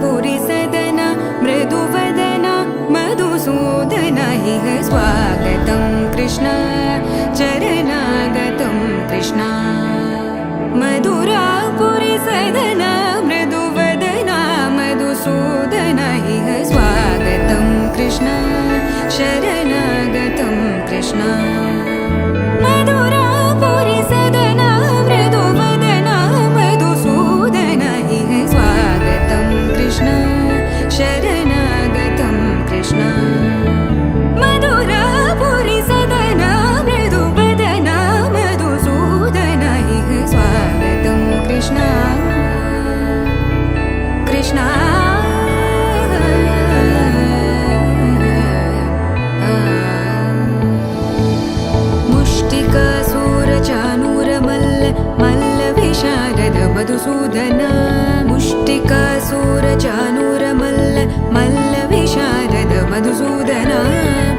पुरिसदन मृदुवदन मधुसूदन इह स्वागतं कृष्ण चरणागतं कृष्ण मधुरापुरिसदन मृदुवदन मधुसूदन इह स्वागतं कृष्ण शरणागतं कृष्ण मधुरापुरिसदन मृदुवदन मधुसूदन इह स्वागतं कृष्ण शरणागतं कृष्ण मधुरापुरिसदन मृदुवदन मधुसूदन इह स्वागतं कृष्ण कृष्ण मधुसूदन मुष्टिकासूरचानूर मल्ल विशारद मधुसूदन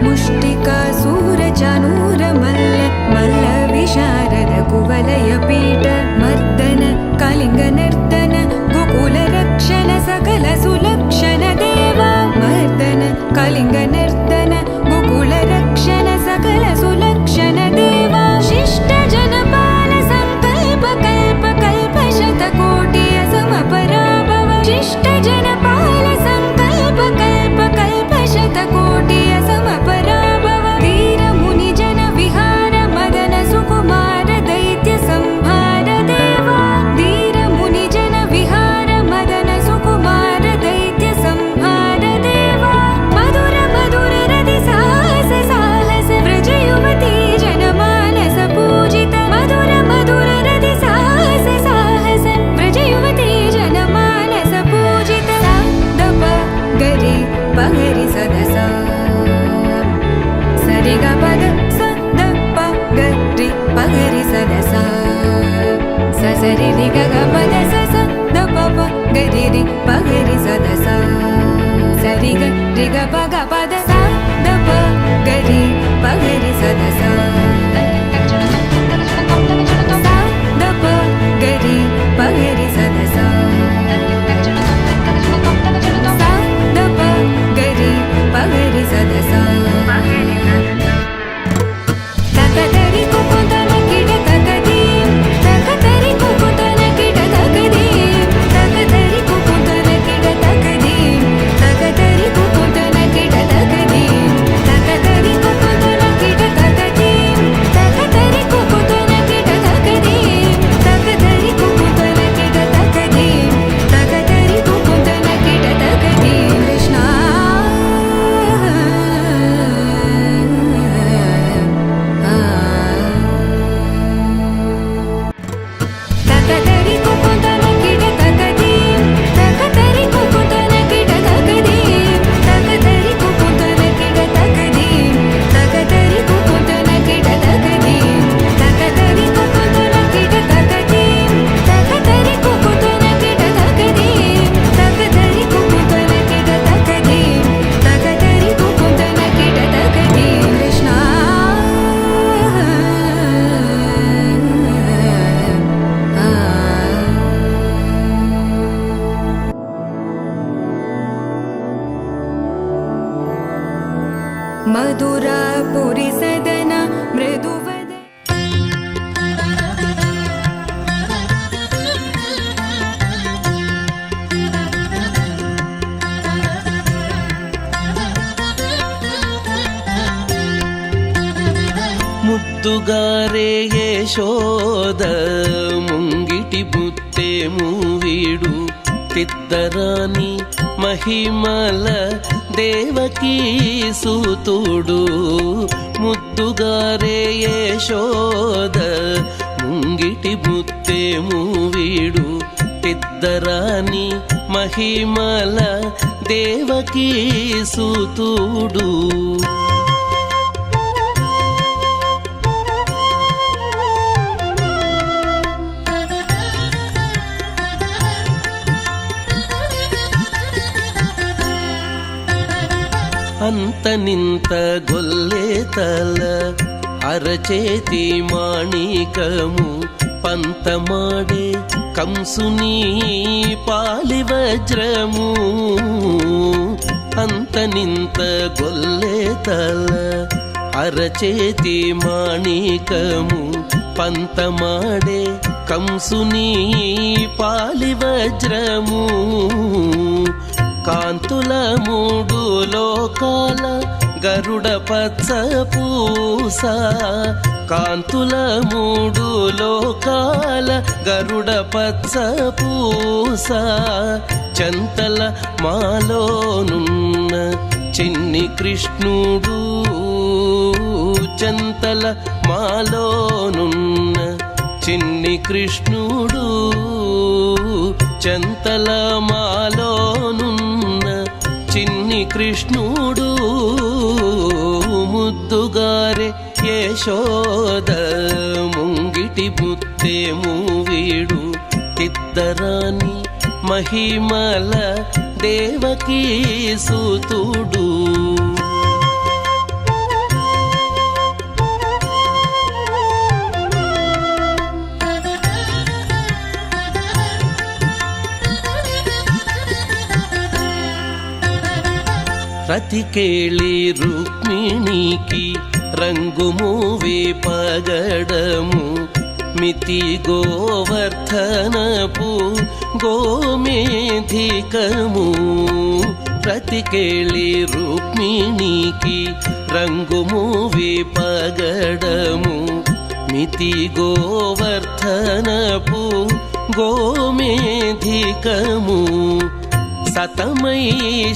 मुष्टिकासूरचानूर मल्ल विशारद कुवलय पीठ मर्दन कलिंग नर्तन गोकुल रक्षण सकल सुलक्षण देवा मर्दन कलिंग नर्तन गोकुल रक्षण सकल सुलक्षण देवा शिष्ट जनपाल संकल्प कल्प कल्प शतकोटिय समपराभव शिष्ट जनपाल संकल्प कल्प कल्प शतकोटिय समपराभव वीर मुनि जन विहार मदन सुकुमार दैत्य संहार देवा वीर मुनि जन विहार मदन सुकुमार दैत्य संहार देवा मधुर मधुर रति साहस साहस व्रज युवती जनमानस पूजित मधुर मधुर रति साहस साहस व्रज युवती जनमानस पूजित दप गरि पगरि सदस सरि ग पद स द प गरि पगरि सदस स सरि रि ग ग पद स स द प प गरि रि पगरि सदस सरि ग रि ग प ग पद स द प गरि पगरि सदस द प गरि पगरि सदस द प गरि पगरि सदस तकतरि कुकुतन किट तकदीं तकतरि कुकुतन किट तकदीं तकतरि कुकुतन किट तकदीं तकतरि कुकुतन किट तकदीं तकतरि कुकुतन किट तकदीं तकतरि कुकुतन किट तकदीं तकतरि कुकुतन किट तकदीं तकतरि कुकुतन किट तकदीं कृष्ण तकतरि कुकुतन किट तकदीं तकतरि कुकुतन किट तकदीं तकतरि कुकुतन किट तकदीं तकतरि कुकुतन किट तकदीं तकतरि कुकुतन किट तकदीं तकतरि कुकुतन किट तकदीं तकतरि कुकुतन किट तकदीं तकतरि कुकुतन किट तकदीं कृष्ण मधुरापुरिसदन मृदुवदन ಮುದ್ದುಗಾರೆ ಯಶೋದ ಮುಂಗಿಟಿ ಬುತ್ತೆ ಮೂವಿಡು ತಿದ್ದರಾನಿ ಮಹಿಮಲ ದೇವಕೀ ಸೂತುಡು ಮುದ್ದುಗಾರೆ ಯಶೋದ ಮುಂಗಿಟಿ ಬುತ್ತೆ ಮೂವಿಡು ತಿದ್ದರಾನಿ ಮಹಿಮಲ ದೇವಕೀ ಸೂತುಡು ಅಂತ ನಿಂತ ಗೊಲ್ಲೆ ತಲ ಅರచేతి మాణికము పంతమాడే కంసుని పాలి వజ్రము అంతనింత గొల్లె తల అరచేతి మాణికము పంతమాడే కంసుని పాలి వజ్రము కాంతుల మూడు లోకాల గరుడ పచ్చ పూస కాంతుల మూడు లోకాల గరుడ పచ్చ పూస చంతల మాలోనున్న చిన్ని కృష్ణుడు చంతల మాలోనున్న చిన్ని కృష్ణుడు చంతల మాలోనున్న చిన్ని కృష్ణుడు ముద్దుగారే యశోద ముంగిటి ముత్తేము వీడు ఇద్దరాని మహిమల దేవకీ సుతుడు రతికేళి రుక్మిణికి రంగుమూవే పగడము మితి గోవర్ధనపు గోమేధికము రతికేళి రుక్మిణికి రంగుమూవే పగడము మితి గోవర్ధనపు గోమేధికము సతమై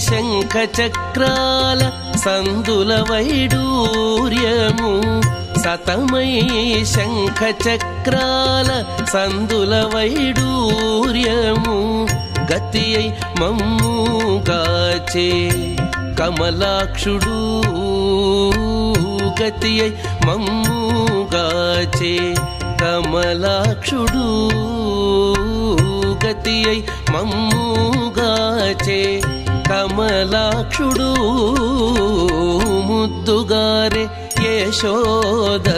శంఖ చక్రాల సందుల వైడూర్యము సతమై శంఖ చక్రాల సందుల వైడూర్యము గతియై మమ్ముగాచే కమలాక్షుడు గతియై మమ్ముగాచే కమలాక్షుడు గతియై మమ్ముగాచే కమలాక్షుడు ముద్దుగారే యశోద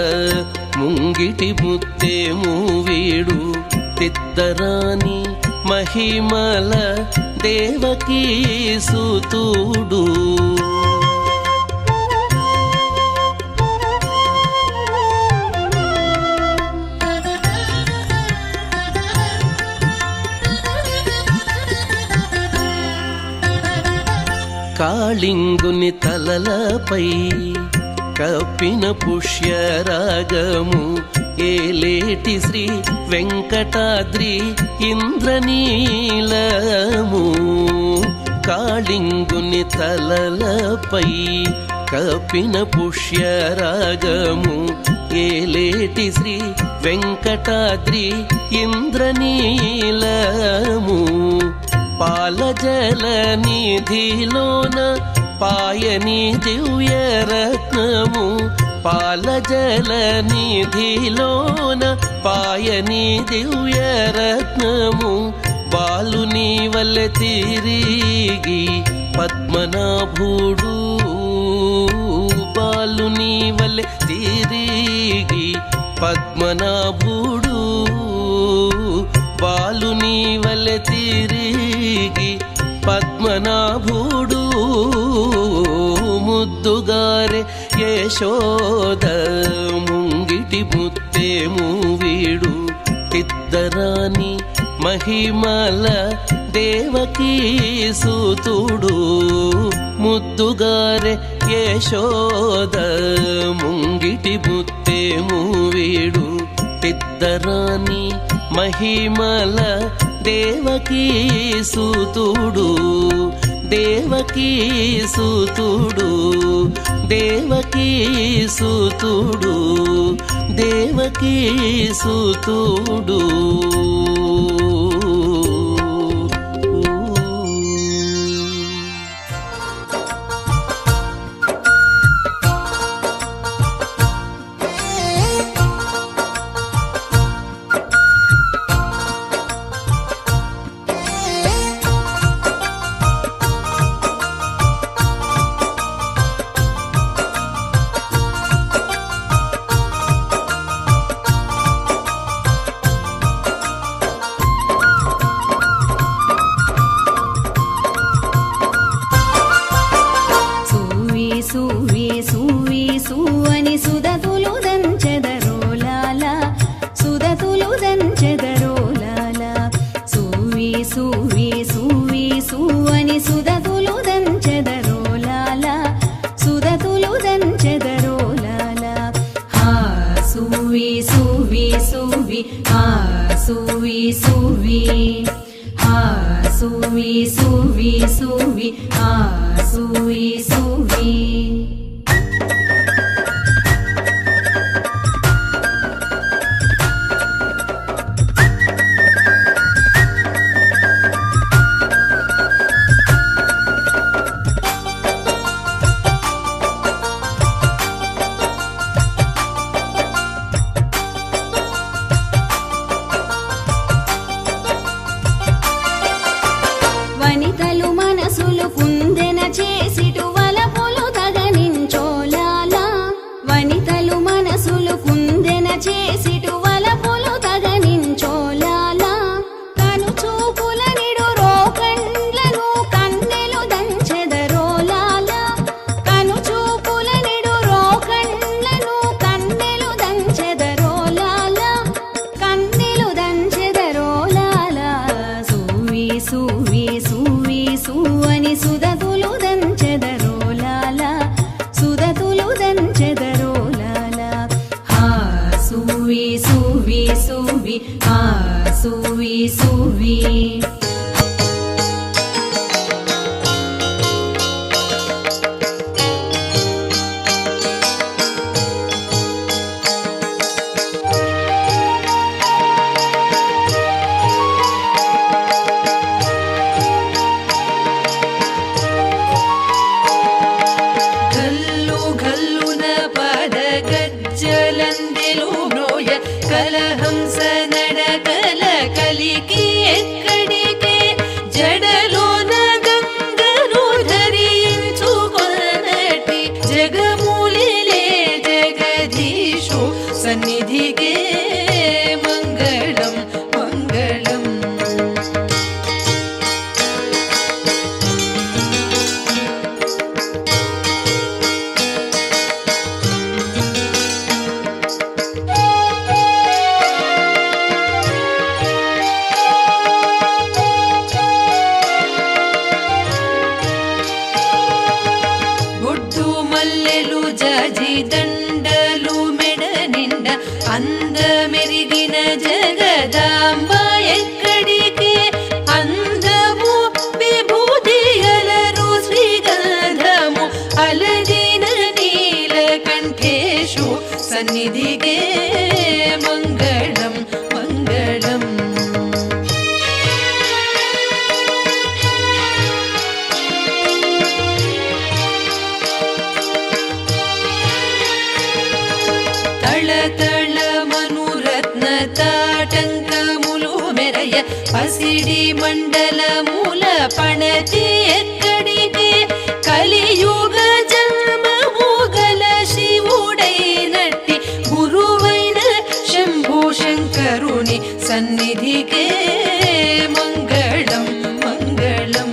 ముంగిటి ముత్తేము వీడు తిద్దరాని మహిమల దేవకీ సుతుడు కాళింగుని తలలపై కప్పిన పుష్యరాగము ఏలేటి శ్రీ వెంకటాద్రి ఇంద్రనీలము కాళింగుని తలలపై కప్పిన పుష్యరాగము ఏలేటి శ్రీ వెంకటాద్రి ఇంద్రనీలము పాలజల నిధిలోన పాయని దివ్యరత్నము పాలజల నిధిలోన పాయని దివ్యరత్నము బాలుని వలె తిరిగి పద్మనాభుడు బాలుని వలె తిరిగి పద్మనాభుడు బాలుని వలె తిరిగి పద్మనాభుడు ముద్దుగారే యశోద ముంగిటి ముత్తేము వీడు తిద్దరాని మహిమల దేవకీ సుతుడు ముద్దుగారే యశోద ముంగిటి ముత్తేము వీడు తిద్దరాని మహిమల దేవకీ సుతుడు దేవకీ సుతుడు దేవకీ సుతుడు దేవకీ సుతుడు సువని సుదతులు దంచెదరోలాల సుదతులు దంచెదరోలాల హా సువి సువి సువి హా సువి సువి హా సువి సువి సువి హా సువి సువి వనితలు మనసులు కుందెన చేసిటు వలపులు తగనించోలాల వనితలు మనసులు కుందెన చేసిటు వలపులు తగనించోలాల కను చూపుల నిడు రోకండ్లను కన్నెలు దంచెదరోలాల కను చూపుల నిడు రోకండ్లను కన్నెలు దంచెదరోలాల కన్నెలు దంచెదరోలాల సువి సువి సువి సువని సుదతులు దంచెదరోలాల సుదతులు దంచెదరోలాల హా సువి సువి సువి హా సువి సువి గల్లు గల్లున పద గజ్జలందెలు మ్రోయ కలహంస నడకల కలికి ఎక్కడికే జడలోన గంగను ధరించుకొనటి జగమూలిలే జగదీశు సన్నిధికే మంగళం మంగళం బొడ్డు మల్లెలు జాజి దండలు మెడ నిండ అందమెరిగిన జగదాంబ ఎక్కడికి అందము విభూతి గలరు శ్రీగంధము అలదిన నీలకంఠేషు సన్నిధికే మంగళం మంగళం తళతళ మనురత్న తాటంకములు మెరయ పసిడి మండలముల పణతి ఎక్కడికి కలియుగ జన్మము గల శివుడైనట్టి గురువైన శంభు శంకరుని సన్నిధికే మంగళం మంగళం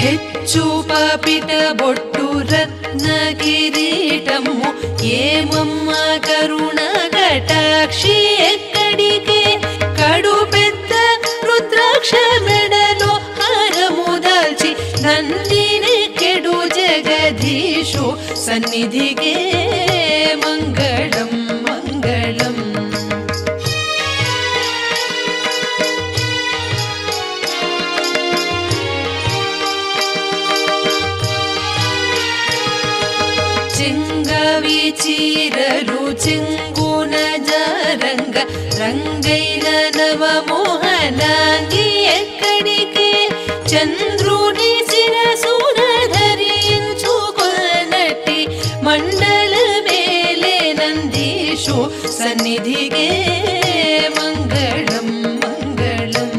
ಹೆಚ್ಚು ಪಾಪಿಟ ಬೊಟ್ಟು ರತ್ನ ಕಿರೀಟము ఏమమ్మ కరుణ కటాక్షి ఎక్కడికి కడు పెద్ద రుద్రాక్ష మెడలో హారము దాల్చి నందిని కెడు జగదీశు సన్నిధికే మంగళం మంగళం చెంగవి చీరలు చెంగున జారంగ రంగైన నవమోహనాంగి ఎక్కడికి చంద్రుని శిరసున ధరించుకొనటి మండల మేలే నందీశు సన్నిధికే మంగళం మంగళం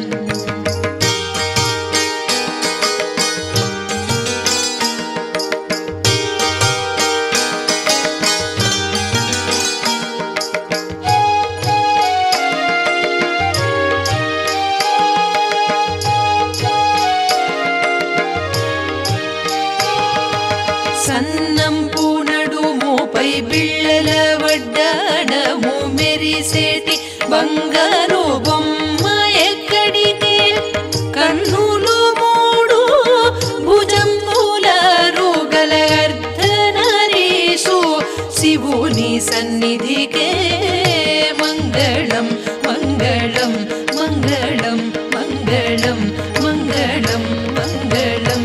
బంగారు బొమ్మ ఎక్కడికి కన్నులు మూడు భుజంబులారు గల అర్ధనారీషు శివుని సన్నిధికే మంగళం మంగళం మంగళం మంగళం మంగళం మంగళం.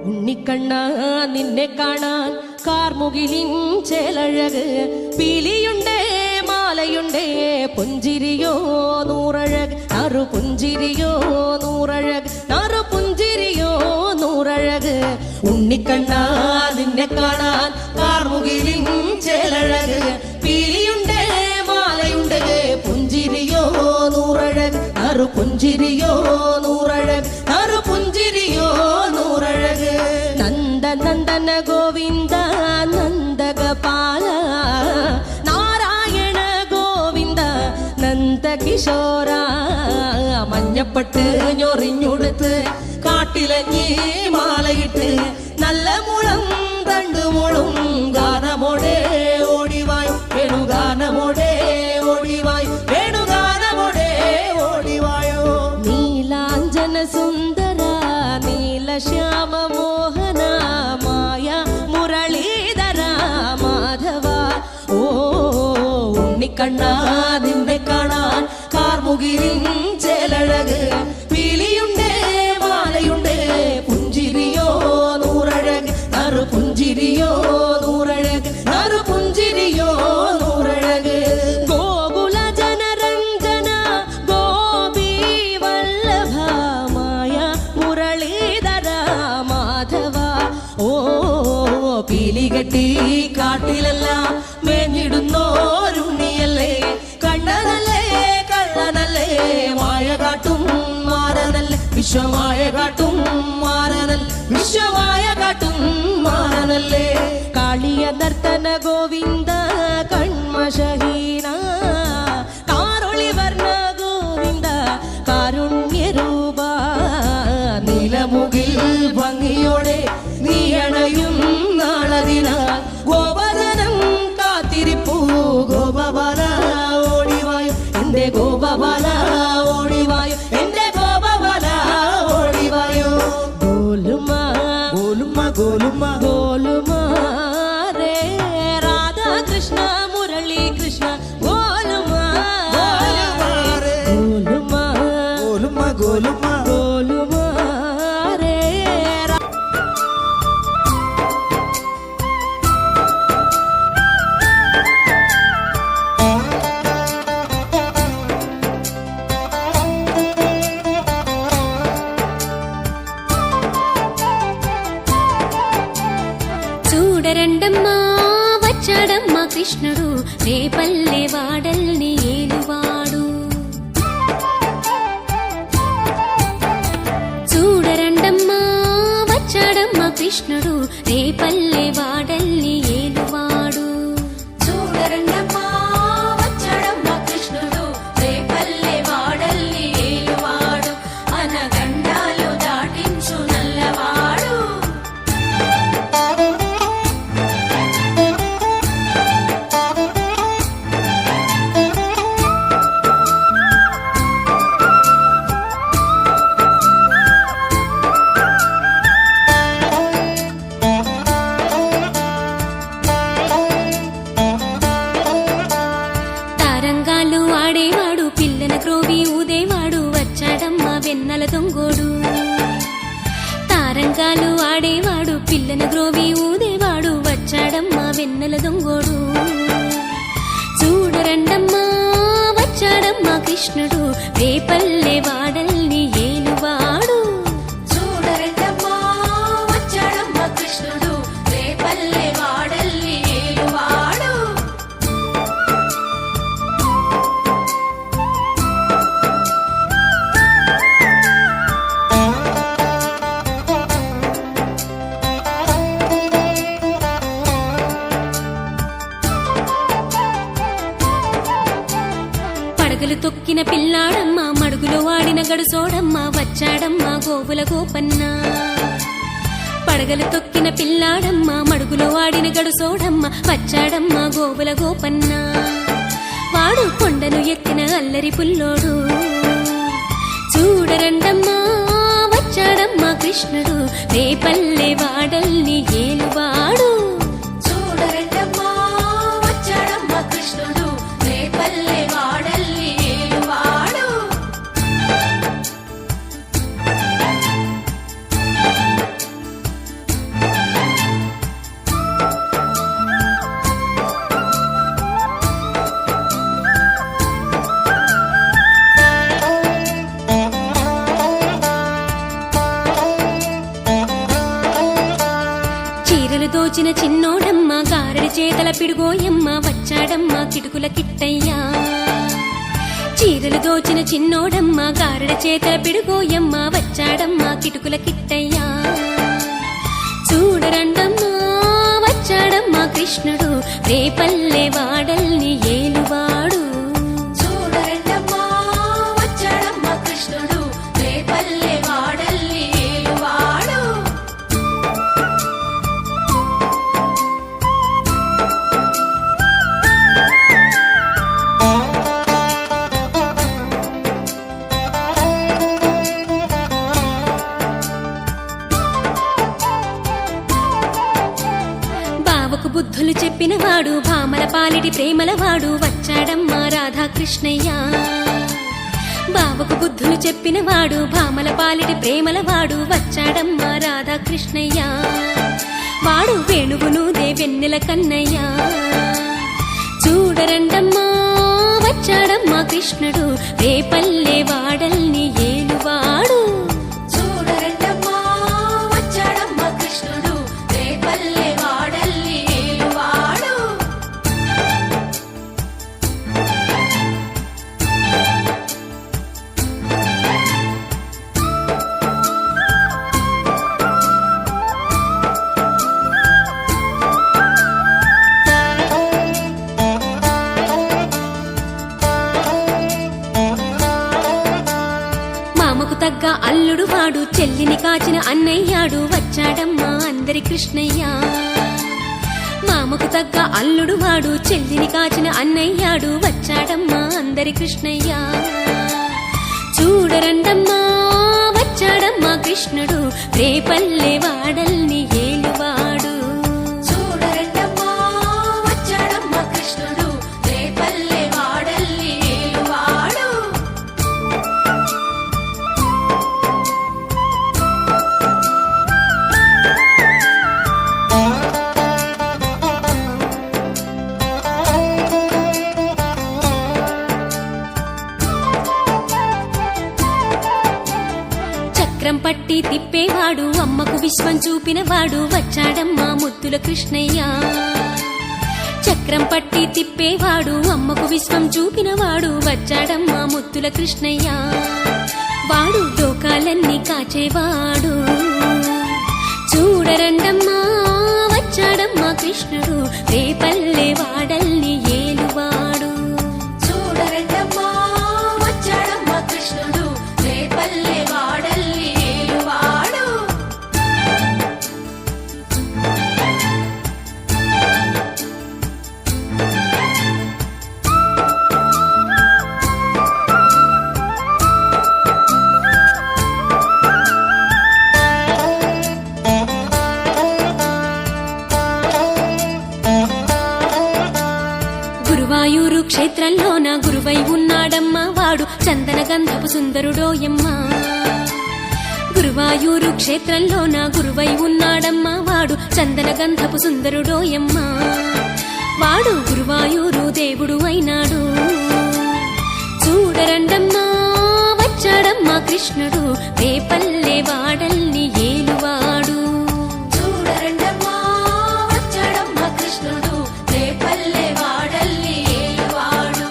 ഉണ്ണിക്കണ്ണാ നിന്നെ കാണാൻ കാർമുകിലിഞ്ചേലഴക് പീലിയുണ്ടേ മാലയുണ്ടേ പുഞ്ചിരിയോ നൂറഴക് നറു പുഞ്ചിരിയോ നൂറഴക് നറു നല്ലഴക് ഉണ്ണിക്കണ്ണാ നിന്നെ കാണാൻ കാർമുകിലിൻ ചേലഴക് പീലിയുണ്ട് മാലയുണ്ട് പുഞ്ചിരിയോ നൂറഴക് നറു പുഞ്ചിരിയോ നൂറഴക് നറു പുഞ്ചിരിയോ നൂറഴക് നന്ദ നന്ദന ഗോവിന്ദ നന്ദഗപാല നാരായണ ഗോവിന്ദ നന്ദകിശോര മഞ്ഞപ്പെട്ട് ഞൊറിഞ്ഞുടുത്ത് കാട്ടിലഞ്ഞി മാലയിട്ട് നല്ല മുളം തണ്ടുമുളും ഗാനമോടെ ഓടിവായ് വേണുഗാനമോടെ ഓടിവായ് വേണുഗാനമോടെ ഓടിവായോ നീലാഞ്ജന സുന്ദര നീലശ്യാമ മോഹന മായ മുരളീധര മാധവ ഓ ഉണ്ണിക്കണ്ണാ നിന്നെ കാണാൻ കാർമുകിലിൻ ചേലഴക് പീലിയുണ്ട് മാലയുണ്ട് പുഞ്ചിരിയോ നൂറഴക് നറു പുഞ്ചിരിയോ നൂറഴക് നറു പുഞ്ചിരിയോ നൂറഴക് ഗോകുല ജനരഞ്ജന ഗോപി വല്ലഭ മായ മുരളീധര മാധവ ഓ പീലികെട്ടി കാട്ടിലെല്ലാം മേഞ്ഞിടുന്നോരുണ്ണിയല്ലേ കണ്ണനല്ലേ കള്ളനല്ലേ മായ കാട്ടും മാറനല്ലേ വിശ്വമായ കാട്ടും മാറനൽ വിശ്വമായ കാട്ടും മാറനല്ലേ കാളിയ നർത്തന ഗോവിന്ദ കൺമഷഹീന കാരൊളി വർണ്ണ ഗോവിന്ദ കാരുണ്യരൂപ നീലമുകിൽ ഭംഗിയോടെ നീ അണയും നാളതിനാൽ ഗോപദനം കാത്തിരിപ്പൂ ഗോപബാല ഓടിവായു എന്റെ ഗോപബാല ഓടിവായു എന്റെ ഗോപബാല ഓടിവായു ഗോലുമ ഗോലുമ ഗോലുമ ഗോലുമ രേ രാധാ കൃഷ്ണ മുരളി കൃഷ്ണ ഗോലുമ ഗോലുമ ഗോലുമ ഗോലുമ ഗോലുമ രേ చూడరండమ్మా వచ్చాడమ్మా కృష్ణుడు రేపల్లె వాడల్ని ఏలువాడు చూడరండమ్మా వచ్చాడమ్మా కృష్ణుడు రేపల్లె వాడల్ని ఏలువాడు చూడరండమ్మా వచ్చాడమ్మా కృష్ణుడు రేపల్లె వాడల్ని ఏలువాడు అనగండాలు దాటించు నల్లవాడు తారంగాలు ఆడేవాడు పిల్లన క్రోవి ఊదేవాడు వచ్చాడమ్మా వెన్నెల దొంగోడు తారంగాలు ఆడేవాడు పిల్లన గ్రోవి ఊదేవాడు వచ్చాడమ్మా వెన్నెల దొంగోడు చూడరండమ్మా వచ్చాడమ్మా కృష్ణుడు రేపల్లె వాడల్ని ఏలువాడు చూడరండమ్మా వచ్చాడమ్మా కృష్ణుడు రేపల్లె వాడల్ని ఏలువాడు పడగలు తొక్కిన పిల్లాడమ్మ మడుగులో వాడిన గడుసోడమ్మ వచ్చాడమ్మ గోవుల గోపన్న పడగలు తొక్కిన పిల్లాడమ్మ మడుగులో వాడిన గడుసోడమ్మ వచ్చాడమ్మ గోవుల గోపన్న వాడు కొండను ఎత్తిన అల్లరి పుల్లోడు చూడరండమ్మా వచ్చాడమ్మా కృష్ణుడు రేపల్లె వాడల్ని ఏలువాడు చూడరండమ్మా వచ్చాడమ్మా కృష్ణుడు రేపల్లె వాడల్ని ఏలువాడు దోచిన చిన్నోడమ్మ గారడి చేతల పిడుగోయమ్మ వచ్చాడమ్మ కిటుకుల కిట్టయ్యా చీరలు దోచిన చిన్నోడమ్మ గారడి చేతల పిడుగోయమ్మ వచ్చాడమ్మ కిటుకుల కిట్టయ్యా చూడరండమ్మా వచ్చాడమ్మ కృష్ణుడు రేపల్లె వాడల్ని ఏలువాడు చూడరండమ్మా వచ్చాడమ్మ కృష్ణుడు రేపల్లె వాడల్ని ఏలువాడు బావకు బుద్ధులు చెప్పినవాడు భామల పాలిటి ప్రేమలవాడు వచ్చాడమ్మా రాధాకృష్ణయ్య బావకు బుద్ధులు చెప్పినవాడు భామల పాలిటి ప్రేమలవాడు వచ్చాడమ్మా రాధాకృష్ణయ్య వాడు వేణువును దేవెన్నెల కన్నయ్య చూడరండమ్మా వచ్చాడమ్మా కృష్ణుడు రేపల్లె వాడల్ని ఏలువాడు చూడరండమ్మా వచ్చాడమ్మ కృష్ణుడు రేపల్లె వాడల్ని ఏలువాడు మామకు తగ్గ అల్లుడు వాడు చెల్లిని కాచిన అన్నయ్యాడు వచ్చాడమ్మా అందరి కృష్ణయ్య మామకు తగ్గ అల్లుడు వాడు చెల్లిని కాచిన అన్నయ్యాడు వచ్చాడమ్మా అందరి కృష్ణయ్య చూడరండమ్మా వచ్చాడమ్మా కృష్ణుడు రేపల్లె వాడల్ని ఏలువాడు చూడరండమ్మా వచ్చాడమ్మ కృష్ణుడు రేపల్లె వాడల్ని ఏలువాడు చక్రం పట్టి తిప్పేవాడు అమ్మకు విశ్వం చూపినవాడు వచ్చాడమ్మా ముద్దుల కృష్ణయ్య చక్రం పట్టి తిప్పేవాడు అమ్మకు విశ్వం చూపినవాడు వచ్చాడమ్మా ముద్దుల కృష్ణయ్య వాడు లోకాలన్నీ కాచేవాడు చూడరండమ్మా వచ్చాడమ్మా కృష్ణుడు రేపల్లె వాడల్ని ఏలువాడు చూడరండమ్మా వచ్చాడమ్మ కృష్ణుడు రేపల్లె వాడల్ని ఏలువాడు గురువాయూరు క్షేత్రంలోన గురువై ఉన్నాడమ్మా వాడు చందన గంధపు సుందరుడోయమ్మా గురువాయూరు క్షేత్రంలోన గురువై ఉన్నాడమ్మా వాడు చందన గంధపు సుందరుడోయమ్మా వాడు గురువాయూరు దేవుడు అయినాడు చూడరండమ్మా వచ్చాడమ్మా కృష్ణుడు రేపల్లె వాడల్ని ఏలువాడు చూడరండమ్మా వచ్చాడమ్మ కృష్ణుడు రేపల్లె వాడల్ని ఏలువాడు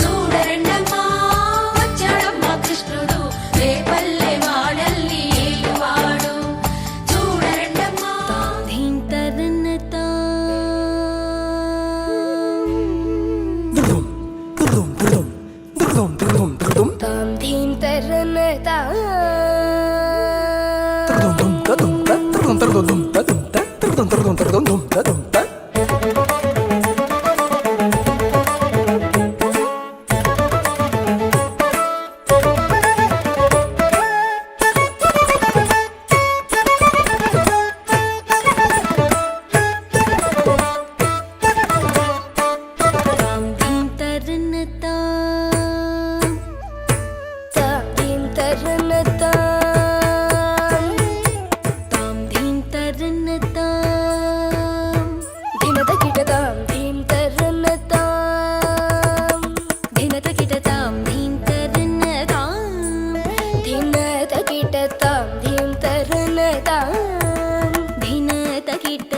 చూడరండమ్మా వచ్చాడమ్మ కృష్ణుడు రేపల్లె వాడల్ని ఏలువాడు చూడరండమ్మా धिन तकिट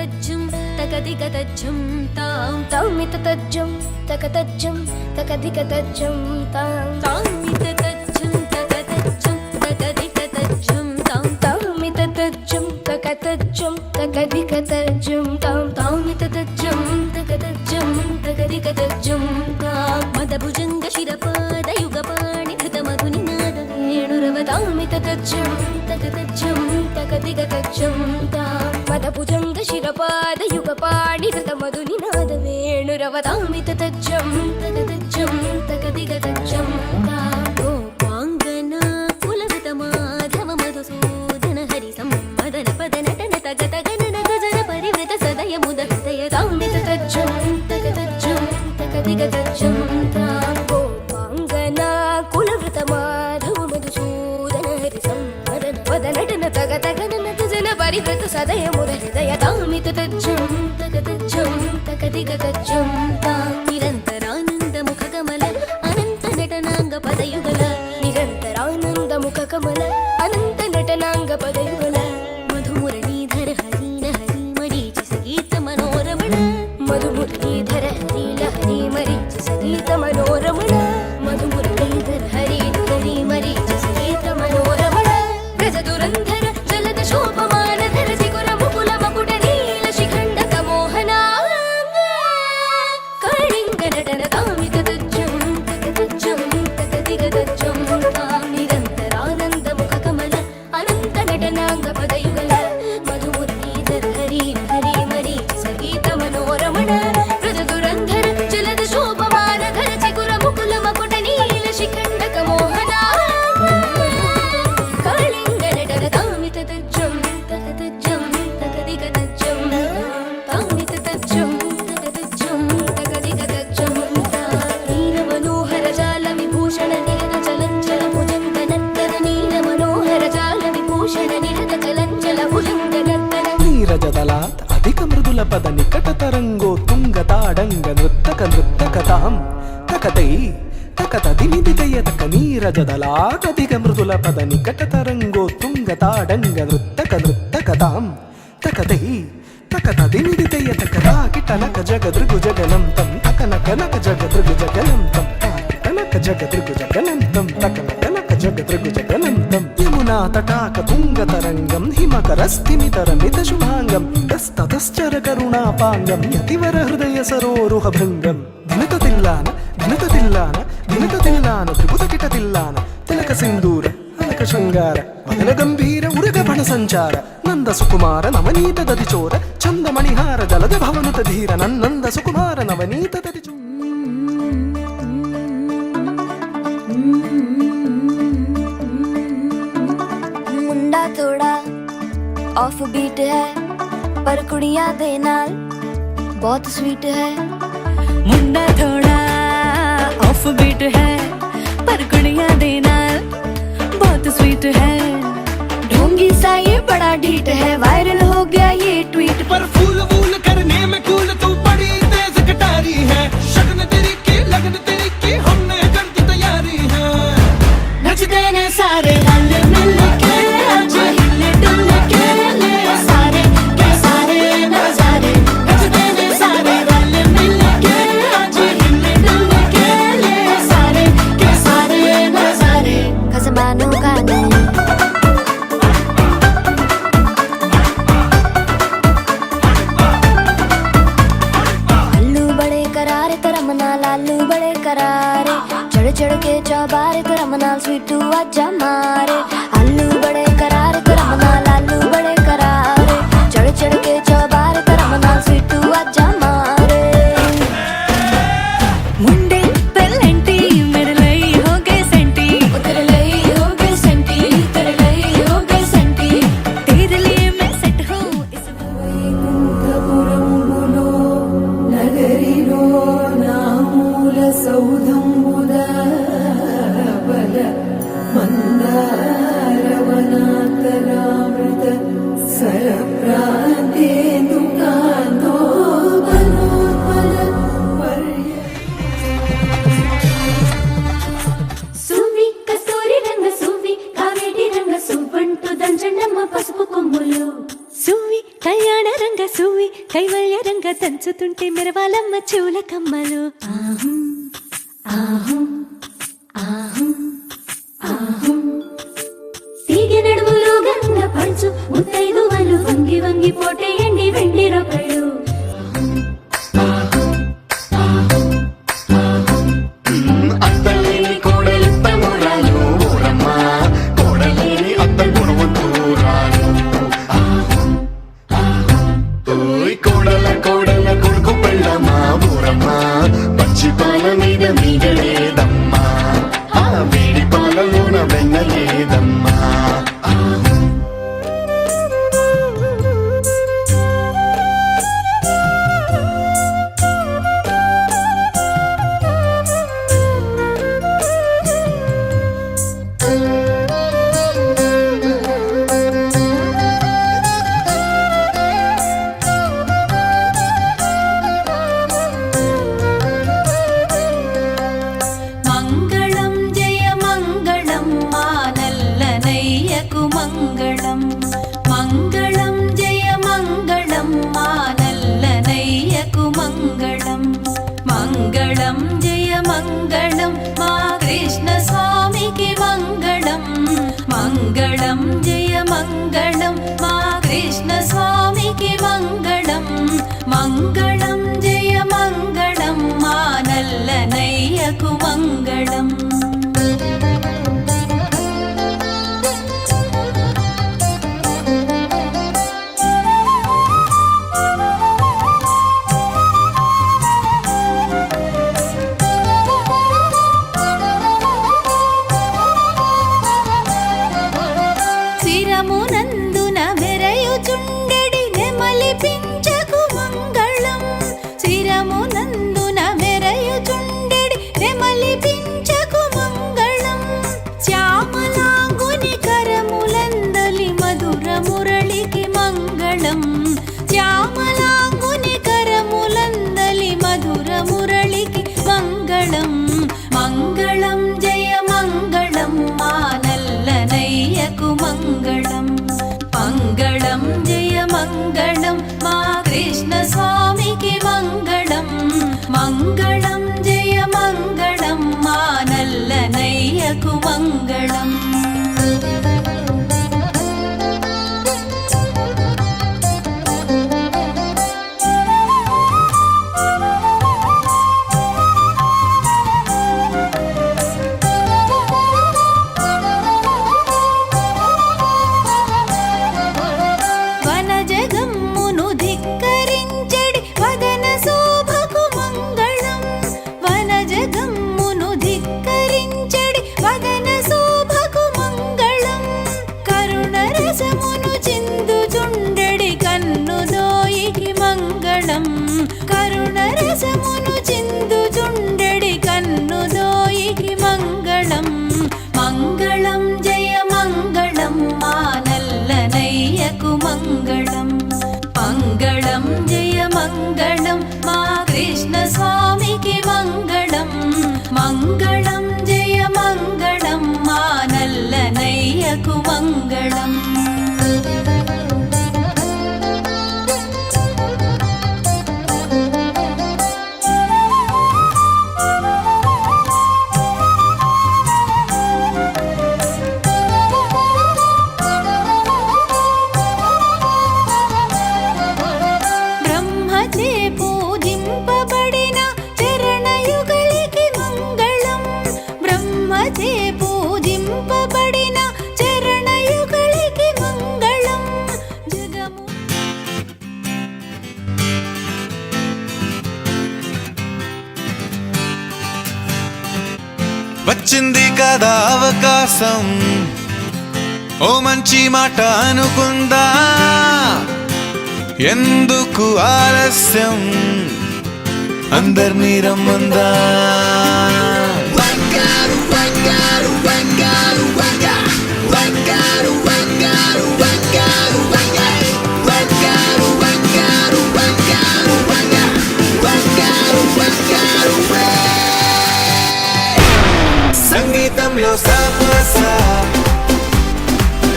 తకదిగతజ్జం తకదిగతజ్జం తాం తౌమితతజ్జం తకతజ్జం తకదిగతజ్జం తాం తామితతజ్జం తకతజ్జం తకదిగతజ్జం తాం తౌమితతజ్జం తకతజ్జం తకదిగతజ్జం తాం తామితతజ్జం తకతజ్జం తకదిగతజ్జం తాం మదభుజంగ శిరపాదయుగపాణి ధృతమధునినాద వేణురవ తౌమితతజ్జం తకతజ్జం తకదిగతజ్జం తాం మదభుజంగ శిరపాదయుగపాణి ధృతమధునినాద వేణురవ తౌమితతజ్జం తకతజ్జం తకదిగతజ్జం తాం గోపాంగన కులగత మాధవ మధుసూదన హరి సంమదన పద నటన తగత గణన గజన పరివృత సదయ ముద హృదయ తౌమితతజ్జం తకతజ్జం తకదిగతజ్జం తాం గోపాంగనా కులవృత మాధవ మధుసూదన హరి సంవదన వదనటన తగత గణన గజన పరివృత సదయ ముద హృదయ తౌమితతజ్జం తకతజ్జం తకదిగతజ్జం తాం నిరంతరానంద ముఖ కమల అనంత నటనాంగ పదయుగల నిరంతరానంద ముఖ కమల అనంత నటనాంగ పదయుగల మధుమురళీధర హరీన హరి మరీచి సంగీత మనోరమణ మధుమురళీధర హరి లహరి మరీచి సంగీత మనోరమణ మధుమురళీధర హరి హరి మరీచి సంగీత మనోరమణ గజ దురంధర జలద శోభమాన ధర చిగుర ముకుల మకుట నీల శిఖండక మోహనాంగ కళింగ నటన తామితతజ్జం తకతజ్జం తకదిగతజ్జం తాం నిరంతరానంద ముఖ కమల అనంత నటనాంగ పదయుగల మధుమురళీధర హరి హరి మరీచి సంగీత మనోరమణ గజ దురంధర జలద శోభమాన ధర చిగుర ముకుల మకుట నీల శిఖండక మోహనాంగ కళింగ నటన తామితతజ్జం తకతజ్జం తకదిగతజ్జం తామితతజ్జం తకతజ్జం తకదిగతజ్జం నీల మనోహర జాల విభూషణ నిరత చలంచల భుజంగ నర్తన నీల మనోహర జాల విభూషణ నిరత చలంచల భుజంగ నర్తన నీరజదలాత్ అధిక మృదుల పద నికట తరంగో తుంగ తాడంగ నృత్తకతాం తకతై తకతది నిదితయ తక నీరజదలాత్ అధిక మృదుల పద నికట తరంగో తుంగ తాడంగ నృత్తకతాం తకతై తకతది నిదితయ తక తాకిటనక జగదృగు జగనంతం తకనకనక జగదృగు జగనంతం తాకిటనక జగదృగు జగనంతం తకనకనక జగదృగు జగనంతం యమునా తటాక తుంగ తరంగం హిమకరస్థిమితరమిత శుభాంగం తస్తతశ్చర కరుణాపాంగం యతివర హృదయ సరోరుహ భృంగం దినత తిల్లాన దినత తిల్లాన దినత తిల్లాన త్రిపుత కిట తిల్లాన తిలక సింధూర అలక శృంగార వదన గంభీర ఉరగ బణ సంచార నంద సుకుమార నవనీత దది చోర చందమణిహార జలద భవనుత ధీర నన్నంద సుకుమార నవనీత దది చోర मुंडा थोड़ा ऑफ बीट है पर कुड़ियां दे नाल बहुत स्वीट है मुंडा थोड़ा ऑफ बीट है पर कुड़ियां दे नाल बहुत स्वीट है ढोंगी सा ये बड़ा ढीठ है वायरल हो गया ये ट्वीट पर फूल वूल करने में कूल तू बड़ी तेज कटारी है शगन तेरी की लगन तेरी की हमने कर दी तैयारी है नचते ने सारे रल मिल के आज हिले डुल के ले सारे के सारे नजारे नचते ने सारे रल मिल के आज हिले डुल के ले सारे के सारे नजारे खसबानों का नहीं लालू बड़े करारे चढ़ चढ़ के चौबारे तेरा मना स्वीटू आजा मारे आलू बड़े करारे तेरा मना लालू बड़े करारे चढ़ चढ़ के चौबारे तेरा मना स्वीटू आजा मारे मुंडे पेलेंटी मेरे लिए हो गए सेंटी तेरे लिए हो गए सेंटी तेरे लिए हो गए सेंटी तेरे लिए मैं सेट हूँ इस నగరిలో నామూల సౌధంబుద బల మంద కైవల్య రంగ దంచుతుంటే మెరవాలమ్మ చెవుల కమ్మలు. తీగ నడుములు గంగ పంచు ముత్తైదువలు వంగి వంగి పోటేయండి వెండి రొకడు. అత్తలేని కోడలిప్ప మురాలు ఊరమ్మ, కోడలేని అత్త గుణవంతురాలు. కోడల కోడల కొడుకు పెళ్ళమ్మా ఊరమ్మ, పచ్చి పాల మీద మీగలేదమ్మా, ఆ వేడి పాలలోన వెన్నలేదమ్మా. మంగళం జయ మంగళం మా నల్లనయ్యకు మంగళం. మంగళం జయ మంగళం మా నల్లనయ్యకు మంగళం. మంగళం జయ మంగళం మా కృష్ణ స్వామికి మంగళం. మంగళం జయ మంగళం మా కృష్ణ స్వామికి మంగళం. మంగళం జయ మంగళం మా నల్లనయ్యకు మంగళం. శిరమునందున మెరయుచుండెడి నెమలి పించకు మంగళం. శిరమునందున మెరయుచుండెడి నెమలి పించకు మంగళం. శ్యామలాంగుని కరములందలి మధుర మురళికి మంగళం. శ్యామలాంగుని కరములందలి మధుర మురళికి మంగళం. మంగళం జయ మంగళం మా నల్లనయ్యకు మంగళం. మంగళం జయ మంగళం మా కృష్ణ స్వామికి మంగళం. మంగళం జయ మంగళం మా నల్లనయ్యకు మంగళం. వనజగమ్మును ధిక్కరించెడి వదన శోభకు మంగళం. వనజగమ్మును ధిక్కరించెడి వదన శోభకు మంగళం. కరుణరసమును చిందుచుండెడి కన్నుదోయికి మంగళం. కరుణరసమును చిందుచుండెడి కన్నుదోయికి మంగళం. మంగళం జయ మంగళం మా నల్లనయ్యకు మంగళం. మంగళం జయ మంగళం మా కృష్ణ స్వామికి మంగళం. మంగళం జయ మంగళం మా నల్లనయ్యకు మంగళం. బ్రహ్మచే పూజింపబడిన చరణయుగలికి మంగళం. బ్రహ్మచే పూజింపబడిన చరణయుగలికి మంగళం. జగము వచ్చింది కదా అవకాశం, ఓ మంచి మాట అనుకుందా, ఎందుకు ఆలస్యం, అందర్నీ రమ్మందా. సంగీతంలో సాపస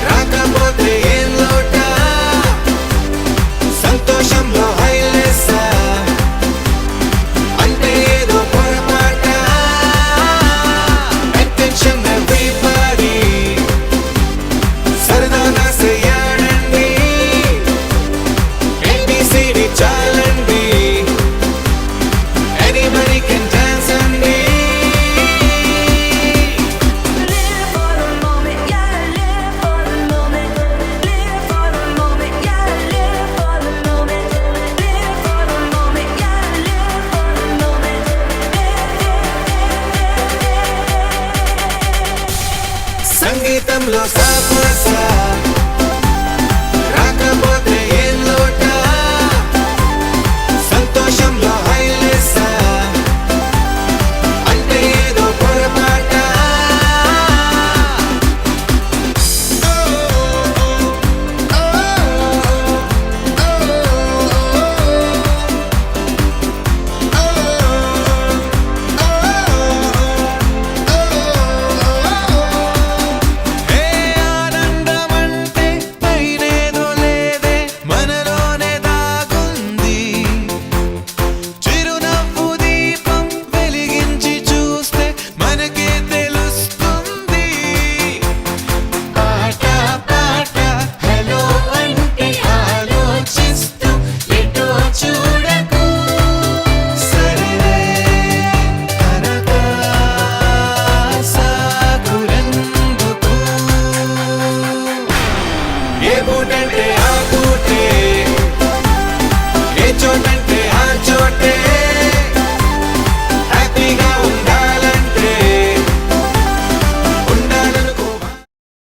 రాకపోతే ఏం లోట, సంతోషంలో హైలైట్ స